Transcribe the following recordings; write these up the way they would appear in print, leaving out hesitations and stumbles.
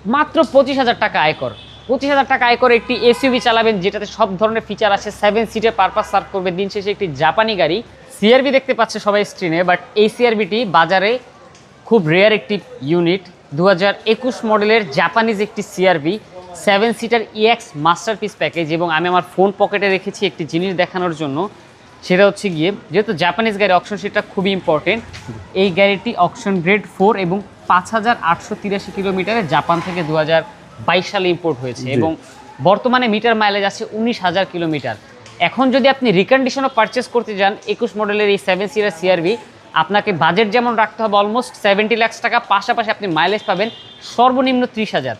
মাত্র 25,000 টাকা আয়কর। 25,000 টাকা আয়কর একটি এসইউভি চালাবেন যেটাতে সব ধরনের ফিচার আছে, 7 সিটের পারপাস সার্ভ করবে। দিন শেষে একটি জাপানি গাড়ি। সিআরবি দেখতে পাচ্ছে সবাই স্ক্রিনে, বাট এই সিআরবিটি বাজারে খুব রেয়ার একটি ইউনিট। 2021 মডেলের জাপানিজ একটি CRV 7 seater EX masterpiece package. এবং আমি আমার ফোন পকেটে রেখেছি একটি জিনিস দেখানোর জন্য, সেটা হচ্ছে গিয়ে যেহেতু জাপানিজ গাড়ি অকশন সেটা খুবই ইম্পর্টেন্ট। এই গাড়িটি অকশন গ্রেড 4 এবং 5,883 কিলোমিটারে জাপান থেকে 2022 সালে ইম্পোর্ট হয়েছে এবং বর্তমানে মিটার মাইলেজ আছে 19,000 কিলোমিটার। এখন যদি আপনি রিকন্ডিশনও পারচেস করতে যান 21 মডেলের এই 7 সিটার সিআরবি, আপনাকে বাজেট যেমন রাখতে হবে অলমোস্ট 70 লাখ টাকা, পাশাপাশি আপনি মাইলেজ পাবেন সর্বনিম্ন 30,000।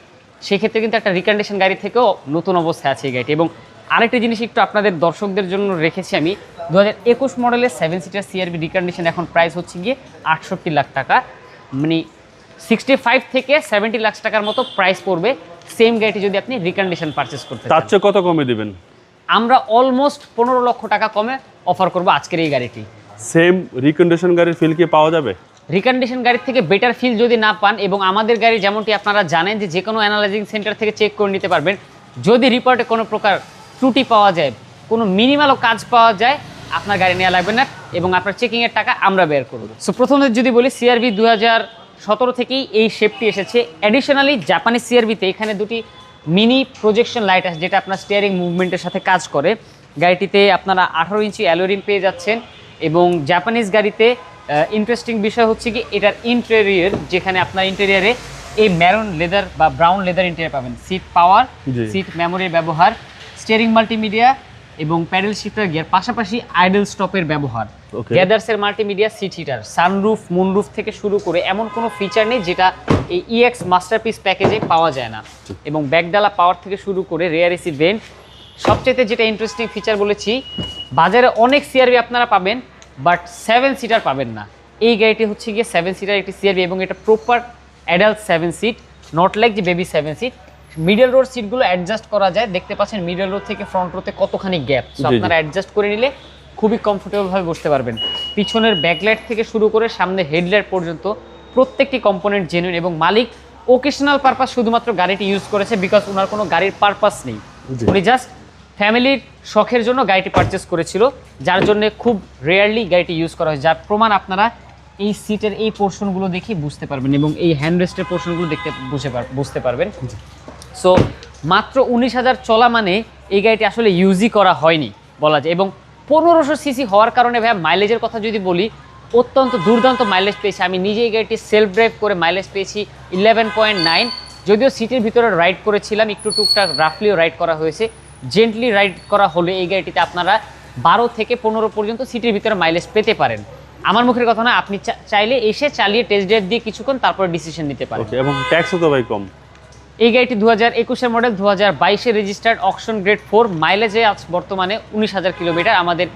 সেক্ষেত্রে কিন্তু একটা রিকন্ডিশন গাড়ি থেকেও নতুন অবস্থায় আছে এই গাড়িটি। এবং আরেকটি জিনিস একটু আপনাদের দর্শকদের জন্য রেখেছি আমি, 2021 মডেলের 7 সিটার সিআরবি রিকন্ডিশন এখন প্রাইস হচ্ছে গিয়ে 68 লাখ টাকা, মানে 65 থেকে 70 লাখ টাকার মতো প্রাইস পড়বে সেম গাড়িটি যদি আপনি রিকন্ডিশন পারচেস করতে চান। তার চেয়ে কত কমে দিবেন? আমরা অলমোস্ট 15 লক্ষ টাকা কমে অফার করব আজকের এই গাড়িটি। সেম রিকন্ডিশন গাড়ির ফিল কি পাওয়া যাবে? রিকন্ডিশন গাড়ির থেকে বেটার ফিল যদি না পান, এবং আমাদের গাড়ি যেমনটি আপনারা জানেন যে কোনো অ্যানালাইজিং সেন্টার থেকে চেক করে নিতে পারবেন, যদি রিপোর্টে কোনো প্রকার ত্রুটি পাওয়া যায়, কোনো মিনিমালও কাজ পাওয়া যায়, আপনার গাড়ি নেওয়া লাগবে না এবং আপনার চেকিংয়ের টাকা আমরা বের করব। সো প্রথমে যদি বলি সিআরবি 2017 থেকেই এই শেপটি এসেছে। অ্যাডিশনালি জাপানিজ সিআরবিতে এখানে দুটি মিনি প্রজেকশন লাইট আছে যেটা আপনার স্টিয়ারিং মুভমেন্টের সাথে কাজ করে। গাড়িটিতে আপনারা 18 ইঞ্চি অ্যালোরিম পেয়ে যাচ্ছেন। এবং জাপানিজ গাড়িতে ইন্টারেস্টিং বিষয় হচ্ছে কি এটার ইন্টেরিয়র, যেখানে আপনার ইন্টেরিয়রে এই ম্যারুন লেদার বা ব্রাউন লেদার ইন্টেরিয়র পাবেন। সিট পাওয়ার, সিট মেমোরির ব্যবহার, স্টিয়ারিং মাল্টিমিডিয়া এবং প্যাডেল শিফটার গিয়ার, পাশাপাশি আইডল স্টপের ব্যবহার, গ্যাদার্সের multimedia, seat heater, sunroof, moonroof থেকে শুরু করে এমন কোনো ফিচার নেই যেটা এই ইএক্স মাস্টারপিস প্যাকেজে পাওয়া যায় না। এবং ব্যাকডালা পাওয়ার থেকে শুরু করে রেয়ার এসি ভেন্ট, সবচেয়ে যেটা ইন্টারেস্টিং ফিচার বলেছি, বাজারে অনেক সিআরবি আপনারা পাবেন বাট 7 সিটার পাবেন না। এই গাড়িটি হচ্ছে গিয়ে 7 সিটার একটি সিআরবি এবং এটা proper adult 7 seat, not like যে বেবি 7 সিট। মিডল রোড সিটগুলো অ্যাডজাস্ট করা যায়, দেখতে পাচ্ছেন মিডল রোড থেকে ফ্রন্ট রোতে কতখানি গ্যাপ, সো আপনারা অ্যাডজাস্ট করে নিলে খুবই কমফোর্টেবলভাবে বসতে পারবেন। পিছনের ব্যাকলাইট থেকে শুরু করে সামনে হেডলাইট পর্যন্ত প্রত্যেকটি কম্পোনেন্ট জেনুইন এবং মালিক ওকেশনাল পারপাস শুধুমাত্র গাড়িটি ইউজ করেছে, বিকজ ওনার কোনো গাড়ির পারপাস নেই, উনি জাস্ট ফ্যামিলির শখের জন্য গাড়িটি পারচেস করেছিল, যার জন্য খুব রেয়ারলি গাড়িটি ইউজ করা হয়। যার প্রমাণ আপনারা এই সিটের এই পোর্শনগুলো দেখে বুঝতে পারবেন এবং এই হ্যান্ডরেস্টের পোর্শনগুলো দেখতে বুঝতে পারবেন। সো মাত্র 19,000 চলা মানে এই গাড়িটি আসলে ইউজই করা হয়নি বলা যায়। এবং 1500 সিসি হওয়ার কারণে ভাইয়া মাইলেজের কথা যদি বলি, অত্যন্ত দুর্দান্ত মাইলেজ পেয়েছি। আমি নিজে এই গাড়িটি সেলফ ড্রাইভ করে মাইলেজ পেয়েছি 11.9। যদিও সিটের ভিতরে রাইড করেছিলাম, একটু টুকটাক রাফলিও রাইড করা হয়েছে। জেন্টলি রাইড করা হলে এই গাড়িটিতে আপনারা 12 থেকে 15 পর্যন্ত সিটের ভিতরে মাইলেজ পেতে পারেন। আমার মুখের কথা না, আপনি চাইলে এসে চালিয়ে টেস্ট ড্রাইভ দিয়ে কিছুক্ষণ তারপরে ডিসিশন নিতে পারেন। এবং ট্যাক্সও তো ভাই কম। এই গাড়িটি 2021 মডেল, 2022 রেজিস্টার্ড, অকশন গ্রেড 4, মাইলেজে আজ বর্তমানে 19,000 কিলোমিটার। আমাদের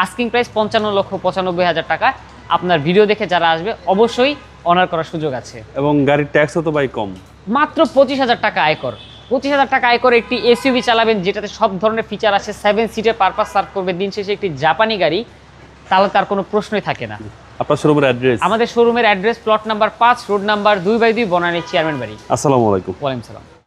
আস্কিং প্রাইস 55,95,000 টাকা। আপনার ভিডিও দেখে যারা আসবে অবশ্যই অনার করার সুযোগ আছে। এবং গাড়ির ট্যাক্সও তো ভাই কম, মাত্র 25,000 টাকা আয়কর। 25,000 টাকা আয়কর একটি এসইউভি চালাবেন যেটাতে সব ধরনের ফিচার আছে, 7 সিটের পারপাস সার্ভ করবে। দিন শেষে একটি জাপানি গাড়ি, তাহলে তার কোনো প্রশ্নই থাকে না। আপনার শোরুমের অ্যাড্রেস? আমাদের শোরুমের address plot number 5, road number 2/2, Banani chairman বাড়ি। আসসালামু আলাইকুম। ওয়ালাইকুম সালাম।